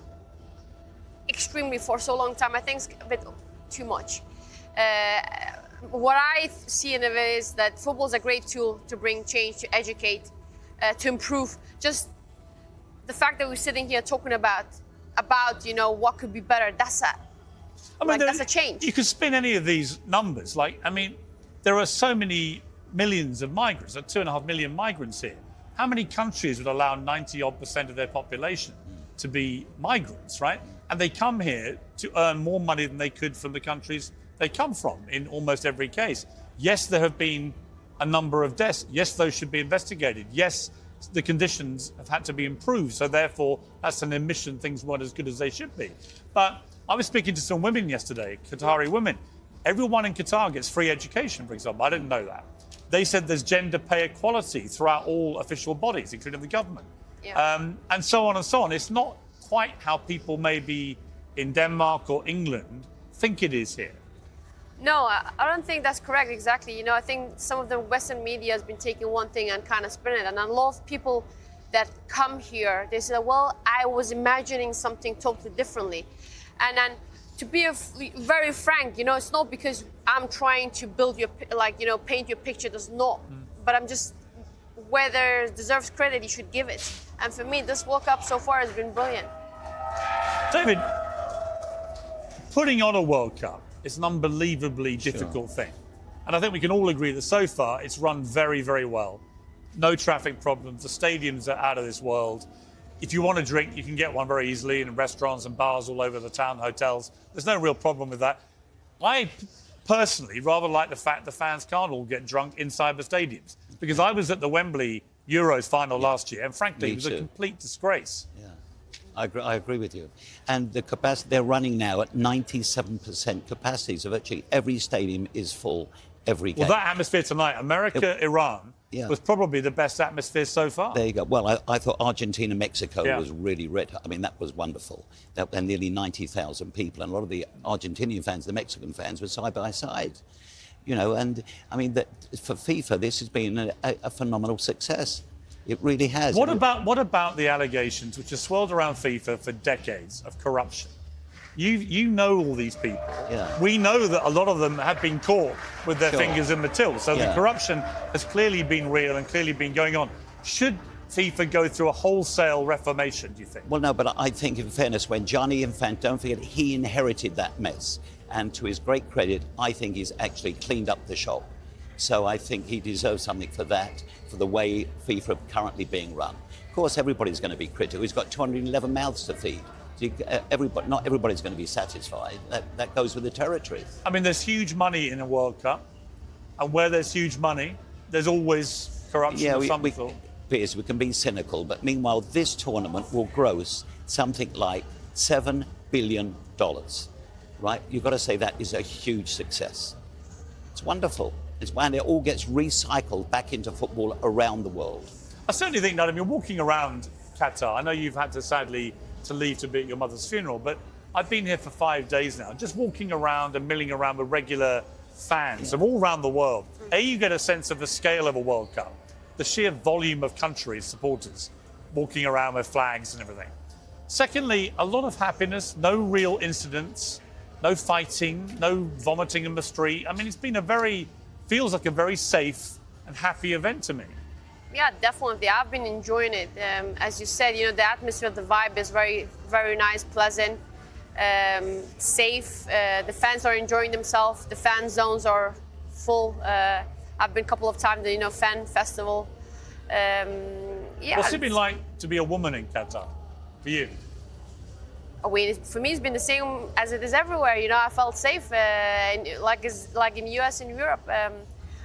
Speaker 3: extremely for so long time, I think is a bit too much. What I see in it is that football is a great tool to bring change, to educate, to improve. Just the fact that we're sitting here talking about what could be better, that's a change.
Speaker 1: You could spin any of these numbers. There are so many millions of migrants, 2.5 million migrants here. How many countries would allow 90-odd% of their population to be migrants, right? And they come here to earn more money than they could from the countries they come from in almost every case. Yes, there have been a number of deaths. Yes, those should be investigated. Yes, the conditions have had to be improved. So therefore, that's an admission things weren't as good as they should be. But I was speaking to some women yesterday, Qatari women. Everyone in Qatar gets free education, for example. I didn't know that. They said there's gender pay equality throughout all official bodies, including the government.
Speaker 3: Yeah.
Speaker 1: And so on and so on. It's not quite how people maybe in Denmark or England think it is here.
Speaker 3: No, I don't think that's correct, exactly. I think some of the Western media has been taking one thing and kind of spinning it. And a lot of people that come here, they say, well, I was imagining something totally differently. And then to be very frank, it's not because I'm trying to build paint your picture, does not. But I'm just, whether it deserves credit, you should give it. And for me, this World Cup so far has been brilliant.
Speaker 1: David, putting on a World Cup is an unbelievably difficult thing. And I think we can all agree that so far it's run very, very well. No traffic problems. The stadiums are out of this world. If you want a drink, you can get one very easily in restaurants and bars all over the town, hotels. There's no real problem with that. I personally rather like the fact the fans can't all get drunk inside the stadiums. Because I was at the Wembley Euros final last year, and frankly, it was a complete disgrace.
Speaker 12: Yeah, I agree with you. And the capacity, they're running now at 97% capacity, so virtually every stadium is full every game.
Speaker 1: Well, that atmosphere tonight, America-Iran, was probably the best atmosphere so far.
Speaker 12: There you go. Well, I thought Argentina-Mexico was really red. I mean, that was wonderful. And nearly 90,000 people, and a lot of the Argentinian fans, the Mexican fans, were side by side. And I mean, for FIFA, this has been a phenomenal success. It really has.
Speaker 1: What about the allegations which have swirled around FIFA for decades of corruption? You know all these people.
Speaker 12: Yeah.
Speaker 1: We know that a lot of them have been caught with their fingers in the till. So the corruption has clearly been real and clearly been going on. Should FIFA go through a wholesale reformation, do you think?
Speaker 12: Well, no, but I think in fairness, when Gianni Infantino, don't forget, he inherited that mess. And to his great credit, I think he's actually cleaned up the shop. So I think he deserves something for that, for the way FIFA currently being run. Of course, everybody's going to be critical. He's got 211 mouths to feed. Not everybody's going to be satisfied. That goes with the territory.
Speaker 1: I mean, there's huge money in a World Cup. And where there's huge money, there's always corruption of some sort.
Speaker 12: Piers, we can be cynical, but meanwhile, this tournament will gross something like $7 billion. Right? You've got to say that is a huge success. It's wonderful. And it all gets recycled back into football around the world.
Speaker 1: I certainly think, Nadim, you're walking around Qatar. I know you've had to sadly to leave to be at your mother's funeral, but I've been here for 5 days now, just walking around and milling around with regular fans from all around the world. You get a sense of the scale of a World Cup, the sheer volume of countries, supporters, walking around with flags and everything. Secondly, a lot of happiness, no real incidents, no fighting, no vomiting in the street. I mean, it's been feels like a very safe and happy event to me.
Speaker 3: Yeah, definitely. I've been enjoying it. As you said, the atmosphere, the vibe is very, very nice, pleasant, safe. The fans are enjoying themselves. The fan zones are full. I've been a couple of times to, fan festival.
Speaker 1: What's it been like to be a woman in Qatar for you?
Speaker 3: I mean, for me, it's been the same as it is everywhere. I felt safe, like in the US and Europe.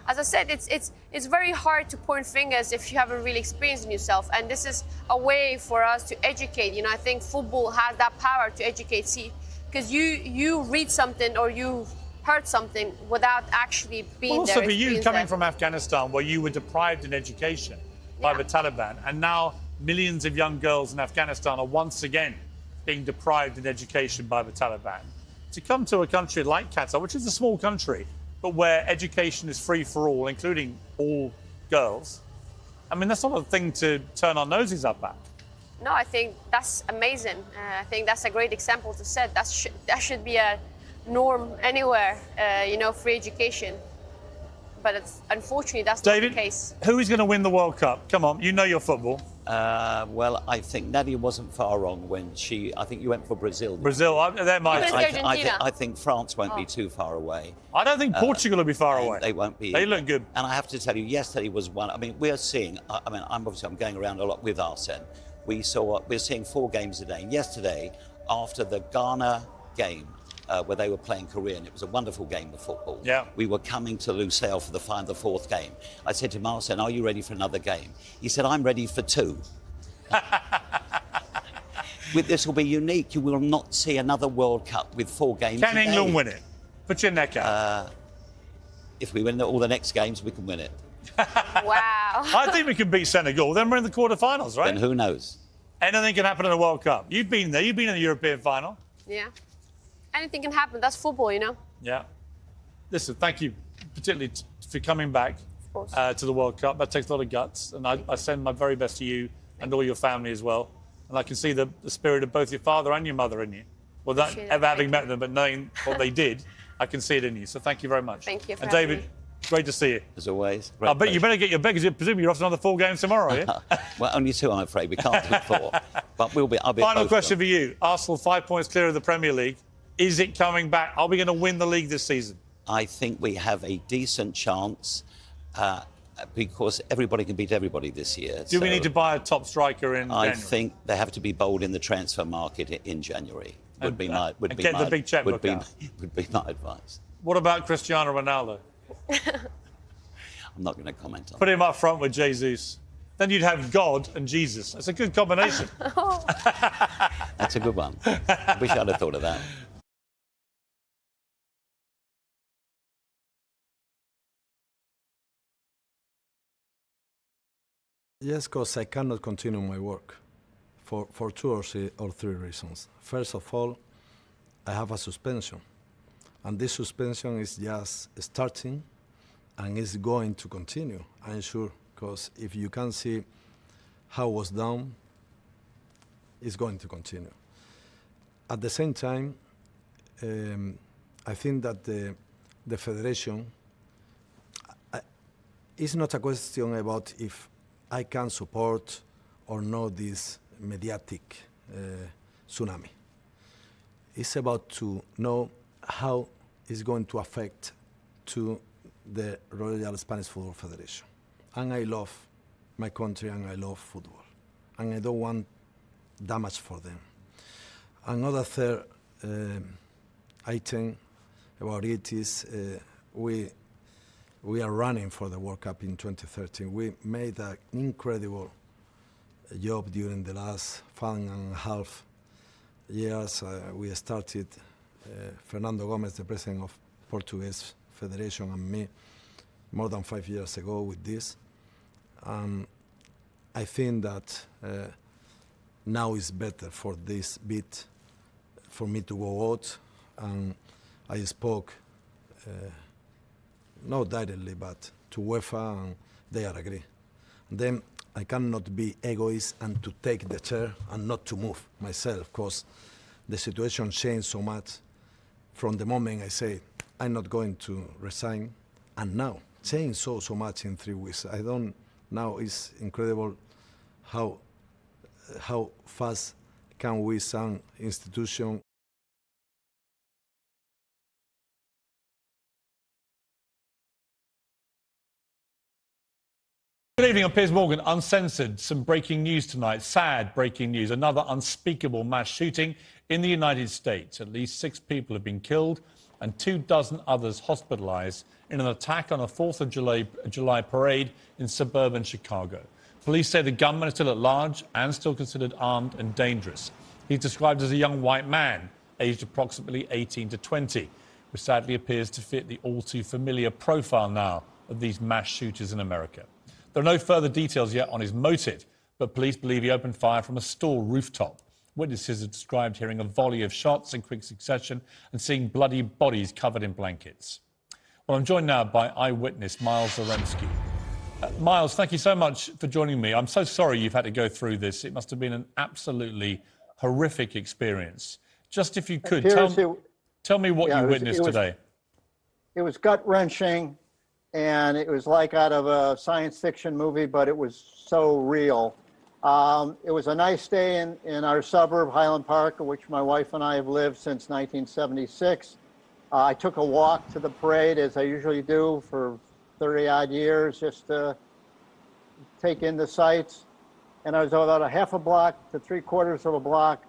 Speaker 3: As I said, it's very hard to point fingers if you haven't really experienced it yourself. And this is a way for us to educate. I think football has that power to educate. See, because you read something or you heard something without actually being
Speaker 1: also
Speaker 3: there.
Speaker 1: Also for you, coming from Afghanistan, where you were deprived in education by the Taliban, and now millions of young girls in Afghanistan are once again being deprived in education by the Taliban, to come to a country like Qatar, which is a small country, but where education is free for all, including all girls, I mean, that's not a thing to turn our noses up at.
Speaker 3: No, I think that's amazing. I think that's a great example to set. That should be a norm anywhere, free education. But unfortunately, that's
Speaker 1: David,
Speaker 3: not the case.
Speaker 1: Who is going to win the World Cup? Come on, you know your football.
Speaker 12: Well, I think Nadia wasn't far wrong when I think you went for Brazil.
Speaker 1: Brazil, they're my...
Speaker 12: I think France won't be too far away.
Speaker 1: I don't think Portugal will be far away.
Speaker 12: They won't be.
Speaker 1: They look good.
Speaker 12: And I have to tell you, yesterday was one. I mean, we're seeing. I'm going around a lot with Arsene. We're seeing 4 games a day. And yesterday, after the Ghana game, where they were playing Korean, it was a wonderful game of football.
Speaker 1: Yeah.
Speaker 12: We were coming to Lusail for the 4th game. I said to Arsene, "Are you ready for another game?" He said, "I'm ready for 2." This will be unique. You will not see another World Cup with 4 games.
Speaker 1: Can England win it? Put your neck out.
Speaker 12: If we win all the next games, we can win it.
Speaker 3: Wow.
Speaker 1: I think we can beat Senegal. Then we're in the quarterfinals, right?
Speaker 12: Then who knows?
Speaker 1: Anything can happen in a World Cup. You've been there. You've been in the European final.
Speaker 3: Yeah. Anything can happen. That's football,
Speaker 1: Yeah. Listen, thank you, particularly for coming back to the World Cup. That takes a lot of guts, and I send my very best to you and all your family as well. And I can see the spirit of both your father and your mother in you. Well, not ever having met them, but knowing what they did, I can see it in you. So thank you very much.
Speaker 3: Thank you for
Speaker 1: And
Speaker 3: having
Speaker 1: David,
Speaker 3: me.
Speaker 1: great to see you.
Speaker 12: As always.
Speaker 1: I bet you better get your bag, because presumably you're off to another 4 games tomorrow, are you?
Speaker 12: Well, only 2, I'm afraid. We can't do 4. But I'll be
Speaker 1: Final question for you. Arsenal 5 points clear of the Premier League. Is it coming back? Are we going to win the league this season?
Speaker 12: I think we have a decent chance because everybody can beat everybody this year.
Speaker 1: Do we need to buy a top striker in January?
Speaker 12: I think they have to be bold in the transfer market in January. Would be my
Speaker 1: big checkbook out.
Speaker 12: Would be my advice.
Speaker 1: What about Cristiano Ronaldo?
Speaker 12: I'm not going to comment on
Speaker 1: Put him up front with Jesus. Then you'd have God and Jesus. That's a good combination.
Speaker 12: That's a good one. I wish I'd have thought of that.
Speaker 13: Yes, because I cannot continue my work for 2 or 3 reasons. First of all, I have a suspension, and this suspension is just starting and is going to continue, I'm sure, because if you can see how it was done, it's going to continue. At the same time, I think that the federation, it's not a question about if I can support or not this mediatic tsunami. It's about to know how it's going to affect to the Royal Spanish Football Federation. And I love my country and I love football. And I don't want damage for them. Another third item about it is we are running for the World Cup in 2013. We made an incredible job during the last 5.5 years. We started, Fernando Gomez, the president of Portuguese Federation, and me, more than 5 years ago with this. I think that now is better for this bit, for me to go out, and I spoke not directly, but to UEFA, and they are agree. Then I cannot be egoist and to take the chair and not to move myself, because the situation changed so much from the moment I say I'm not going to resign, and now changed so much in 3 weeks. I don't. Now it's incredible how fast can we some institution.
Speaker 1: Good evening, I'm Piers Morgan. Uncensored, some breaking news tonight. Sad breaking news. Another unspeakable mass shooting in the United States. At least 6 people have been killed and 24 others hospitalized in an attack on a 4th of July parade in suburban Chicago. Police say the gunman is still at large and still considered armed and dangerous. He's described as a young white man, aged approximately 18 to 20, which sadly appears to fit the all too familiar profile now of these mass shooters in America. There are no further details yet on his motive, but police believe he opened fire from a store rooftop. Witnesses have described hearing a volley of shots in quick succession and seeing bloody bodies covered in blankets. Well, I'm joined now by eyewitness Miles Zaremski. Miles, thank you so much for joining me. I'm so sorry you've had to go through this. It must have been an absolutely horrific experience. Just if you could, tell me what you witnessed today.
Speaker 14: It was gut-wrenching, and it was like out of a science fiction movie, but it was so real. It was a nice day in our suburb, Highland Park, which my wife and I have lived since 1976. I took a walk to the parade, as I usually do, for 30-odd years, just to take in the sights. And I was about a half a block to three-quarters of a block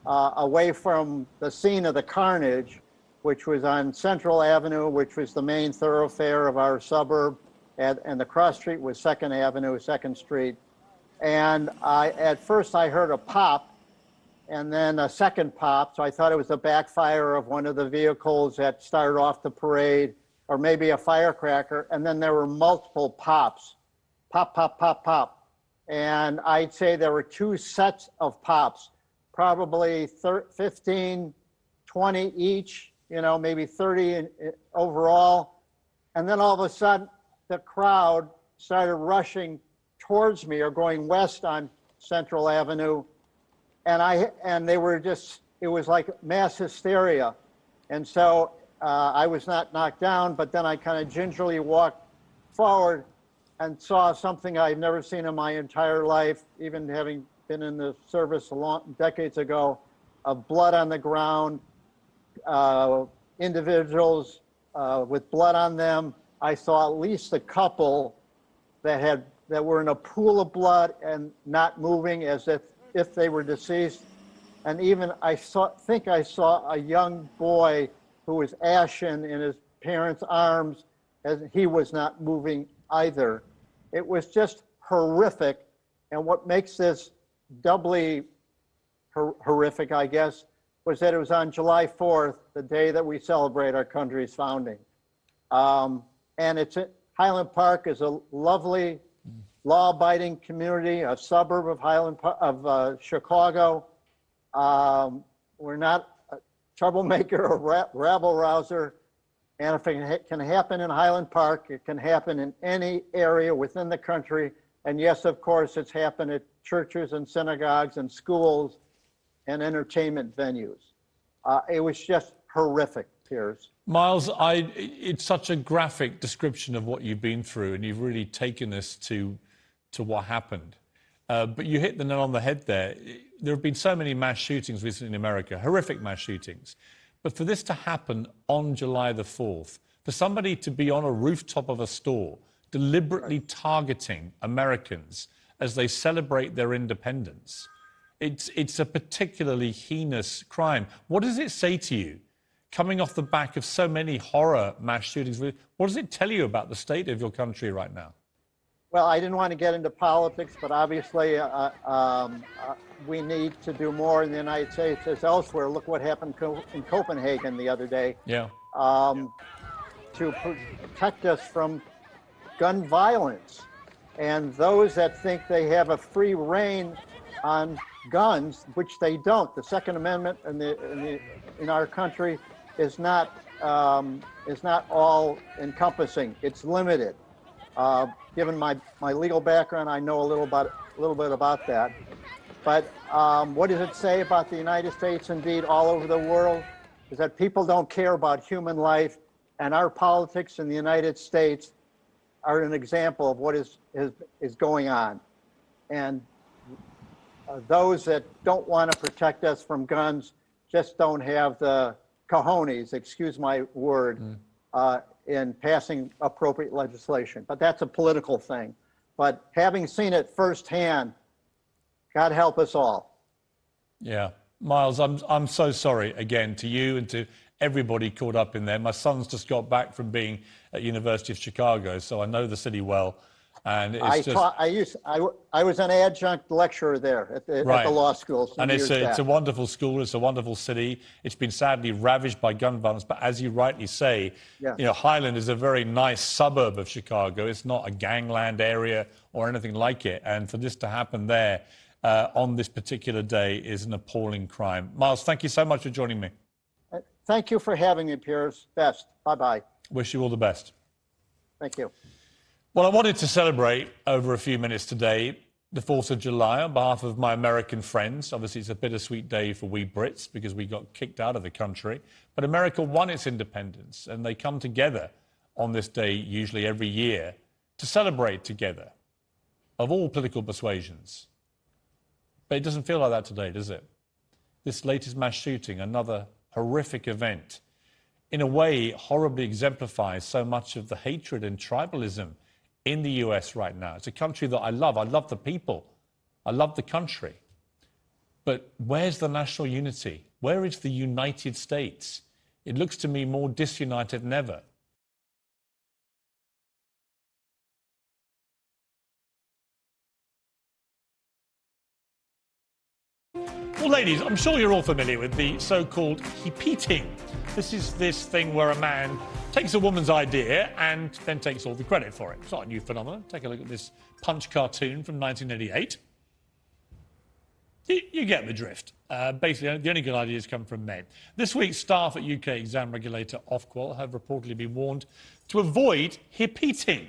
Speaker 14: away from the scene of the carnage, which was on Central Avenue, which was the main thoroughfare of our suburb, and the cross street was 2nd Avenue, 2nd Street. And at first I heard a pop, and then a second pop, so I thought it was the backfire of one of the vehicles that started off the parade, or maybe a firecracker, and then there were multiple pops. Pop, pop, pop, pop. And I'd say there were two sets of pops, probably 15, 20 each, you know, maybe 30 overall. And then all of a sudden, the crowd started rushing towards me or going west on Central Avenue. And they were just, it was like mass hysteria. And so I was not knocked down, but then I kind of gingerly walked forward and saw something I've never seen in my entire life, even having been in the service decades ago, of blood on the ground, individuals with blood on them. I saw at least a couple that were in a pool of blood and not moving as if they were deceased. And even I think I saw a young boy who was ashen in his parents' arms, as he was not moving either. It was just horrific. And what makes this doubly horrific, I guess, was that it was on July 4th, the day that we celebrate our country's founding. And Highland Park is a lovely, law-abiding community, a suburb of Chicago. We're not a troublemaker or rabble-rouser. And if it can happen in Highland Park, it can happen in any area within the country. And yes, of course, it's happened at churches and synagogues and schools and entertainment venues. It was just horrific, Piers.
Speaker 1: Miles, it's such a graphic description of what you've been through, and you've really taken us to what happened. But you hit the nail on the head there. There have been so many mass shootings recently in America, horrific mass shootings. But for this to happen on July the 4th, for somebody to be on a rooftop of a store, deliberately targeting Americans as they celebrate their independence, it's a particularly heinous crime. What does it say to you, coming off the back of so many horror mass shootings? What does it tell you about the state of your country right now?
Speaker 14: Well, I didn't want to get into politics, but obviously we need to do more in the United States as elsewhere. Look what happened in Copenhagen the other day.
Speaker 1: Yeah.
Speaker 14: To protect us from gun violence. And those that think they have a free reign on guns, which they don't. The Second Amendment in our country is not all encompassing. It's limited. Given my legal background, I know a little bit about that. But what does it say about the United States, indeed all over the world, is that people don't care about human life, and our politics in the United States are an example of what is going on. And those that don't want to protect us from guns just don't have the cojones, excuse my word, in passing appropriate legislation. But that's a political thing. But having seen it firsthand, God help us all.
Speaker 1: Yeah. Miles, I'm so sorry again to you and to everybody caught up in there. My son's just got back from being at University of Chicago, so I know the city well. And it's
Speaker 14: I was an adjunct lecturer there at the law school.
Speaker 1: And it's a wonderful school. It's a wonderful city. It's been sadly ravaged by gun violence. But as you rightly say, you know, Highland is a very nice suburb of Chicago. It's not a gangland area or anything like it. And for this to happen there, on this particular day is an appalling crime. Miles, thank you so much for joining me.
Speaker 14: Thank you for having me, Piers. Best. Bye-bye.
Speaker 1: Wish you all the best.
Speaker 14: Thank you.
Speaker 1: Well, I wanted to celebrate over a few minutes today the 4th of July on behalf of my American friends. Obviously, it's a bittersweet day for we Brits because we got kicked out of the country. But America won its independence, and they come together on this day, usually every year, to celebrate together, of all political persuasions. But it doesn't feel like that today, does it? This latest mass shooting, another horrific event, in a way horribly exemplifies so much of the hatred and tribalism in the US right now. It's a country that I love. I love the people. I love the country. But where's the national unity? Where is the United States? It looks to me more disunited than ever. Well, ladies, I'm sure you're all familiar with the so-called repeating. This is this thing where a man takes a woman's idea and then takes all the credit for it. It's not a new phenomenon. Take a look at this Punch cartoon from 1988. You get the drift. Basically, the only good ideas come from men. This week, staff at UK exam regulator Ofqual have reportedly been warned to avoid repeating.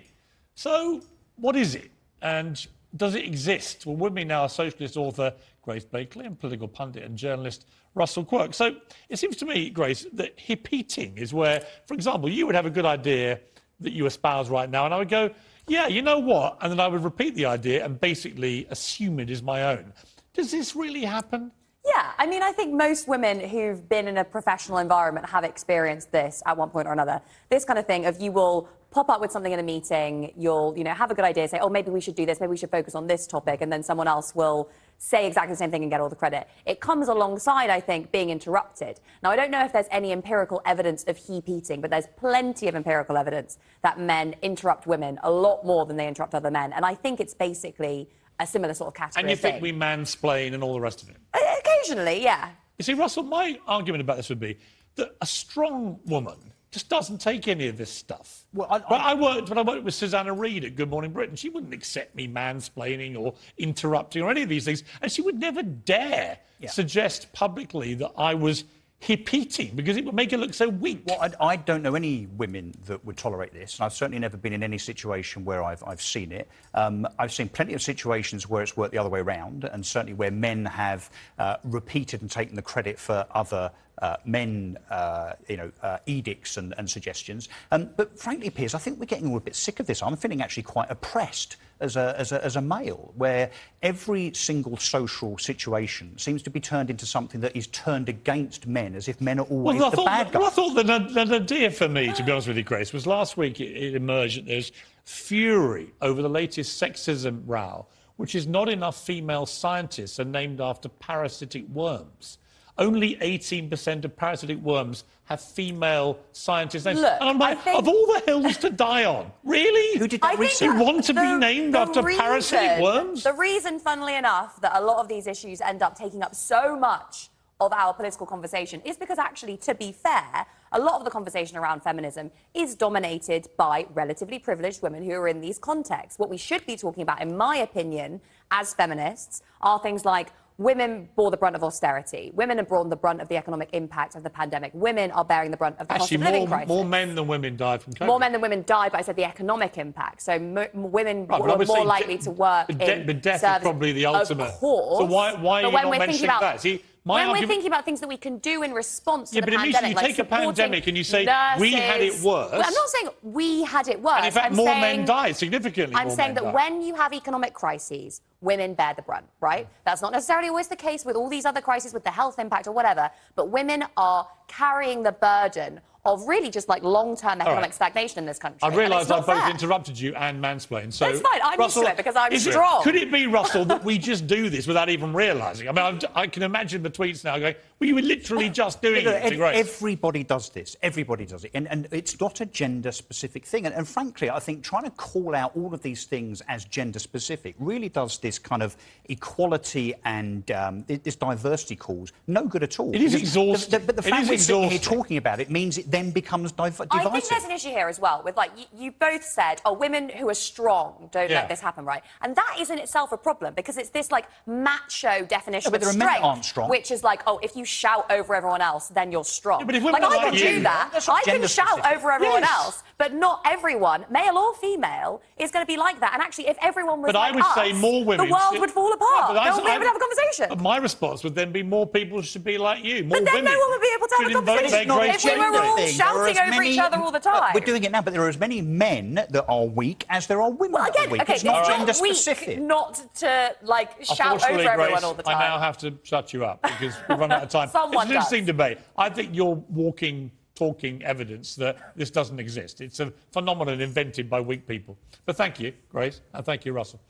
Speaker 1: So, what is it? And does it exist? Well, with me now, socialist author Grace Blakely and political pundit and journalist Russell Quirk. So it seems to me, Grace, that repeating is where, for example, you would have a good idea that you espouse right now, and I would go, yeah, you know what? And then I would repeat the idea and basically assume it is my own. Does this really happen?
Speaker 15: Yeah, I mean, I think most women who've been in a professional environment have experienced this at one point or another. This kind of thing of you will pop up with something in a meeting, you'll, have a good idea, say, oh, maybe we should do this, maybe we should focus on this topic, and then someone else will say exactly the same thing and get all the credit. It comes alongside, I think, being interrupted. Now, I don't know if there's any empirical evidence of heap-eating, but there's plenty of empirical evidence that men interrupt women a lot more than they interrupt other men, and I think it's basically a similar sort of category.
Speaker 1: And you think we mansplain and all the rest of it?
Speaker 15: Occasionally, yeah.
Speaker 1: You see, Russell, my argument about this would be that a strong woman just doesn't take any of this stuff. Well, I worked with Susanna Reid at Good Morning Britain. She wouldn't accept me mansplaining or interrupting or any of these things, and she would never dare suggest publicly that I was repeating because it would make her look so weak.
Speaker 16: Well, I don't know any women that would tolerate this, and I've certainly never been in any situation where I've seen it. I've seen plenty of situations where it's worked the other way around, and certainly where men have repeated and taken the credit for other edicts and suggestions. But frankly, Piers, I think we're getting all a bit sick of this. I'm feeling actually quite oppressed as a male, where every single social situation seems to be turned into something that is turned against men, as if men are always the bad guys.
Speaker 1: Well, I thought the idea for me, to be honest with you, Grace, was last week it emerged that there's fury over the latest sexism row, which is not enough female scientists are named after parasitic worms. Only 18% of parasitic worms have female scientists names.
Speaker 15: Look,
Speaker 1: and I'm like, of all the hills to die on, really?
Speaker 16: Who did that
Speaker 1: research? You want to be named after parasitic worms?
Speaker 15: The reason, funnily enough, that a lot of these issues end up taking up so much of our political conversation is because, actually, to be fair, a lot of the conversation around feminism is dominated by relatively privileged women who are in these contexts. What we should be talking about, in my opinion, as feminists, are things like women bore the brunt of austerity. Women have borne the brunt of the economic impact of the pandemic. Women are bearing the brunt of the cost of living crisis.
Speaker 1: More men than women died from COVID.
Speaker 15: More men than women died, but I said the economic impact. So women were more likely to work in
Speaker 1: death
Speaker 15: service.
Speaker 1: is probably the ultimate.
Speaker 15: Of course.
Speaker 1: So why are you not mentioning that? See,
Speaker 15: we're thinking about things that we can do in response to the pandemic,
Speaker 1: but you take a pandemic and you say, we had it worse.
Speaker 15: Well, I'm not saying we had it worse.
Speaker 1: And in fact, more men died, significantly more men died.
Speaker 15: I'm saying that when you have economic crises, women bear the brunt, right? That's not necessarily always the case with all these other crises, with the health impact or whatever, but women are carrying the burden of really just like long-term economic stagnation in this country.
Speaker 1: I realise I both interrupted you and mansplained. So
Speaker 15: that's fine. I'm used to it because I'm strong.
Speaker 1: Could it be, Russell, that we just do this without even realising? I mean, I can imagine the tweets now going, well, you were literally just doing it.
Speaker 16: Everybody does this. Everybody does it. And it's not a gender-specific thing. And frankly, I think trying to call out all of these things as gender-specific really does this kind of equality and this diversity cause no good at all.
Speaker 1: It is exhausting.
Speaker 16: But the fact we're sitting here talking about it means then becomes divisive.
Speaker 15: I think there's an issue here as well with, like, you both said, oh, women who are strong don't let this happen, right? And that is in itself a problem because it's this, like, macho definition of strength, which is like, oh, if you shout over everyone else, then you're strong.
Speaker 1: Yeah, but if
Speaker 15: like,
Speaker 1: women
Speaker 15: I can do that. I can shout over everyone else, but not everyone, male or female, is going to be like that. And actually, if everyone was like
Speaker 1: I would say
Speaker 15: us,
Speaker 1: more women
Speaker 15: the world would fall apart.
Speaker 1: Yeah,
Speaker 15: no one would be able to have a conversation.
Speaker 1: My response would then be more people should be like you. More
Speaker 15: But then
Speaker 1: women
Speaker 15: no one would be able to have a conversation if we were all shouting over each other all the time.
Speaker 16: We're doing it now, but there are as many men that are weak as there are women
Speaker 15: Well,
Speaker 16: that
Speaker 15: again,
Speaker 16: are weak.
Speaker 15: okay,
Speaker 16: It's not gender
Speaker 15: weak,
Speaker 16: specific.
Speaker 15: not to, like, shout over
Speaker 1: Unfortunately,
Speaker 15: everyone
Speaker 1: Grace,
Speaker 15: all the time.
Speaker 1: I now have to shut you up because we've run out of time.
Speaker 15: Someone
Speaker 1: It's an interesting debate. I think you're talking evidence that this doesn't exist. It's a phenomenon invented by weak people. But thank you, Grace, and thank you, Russell.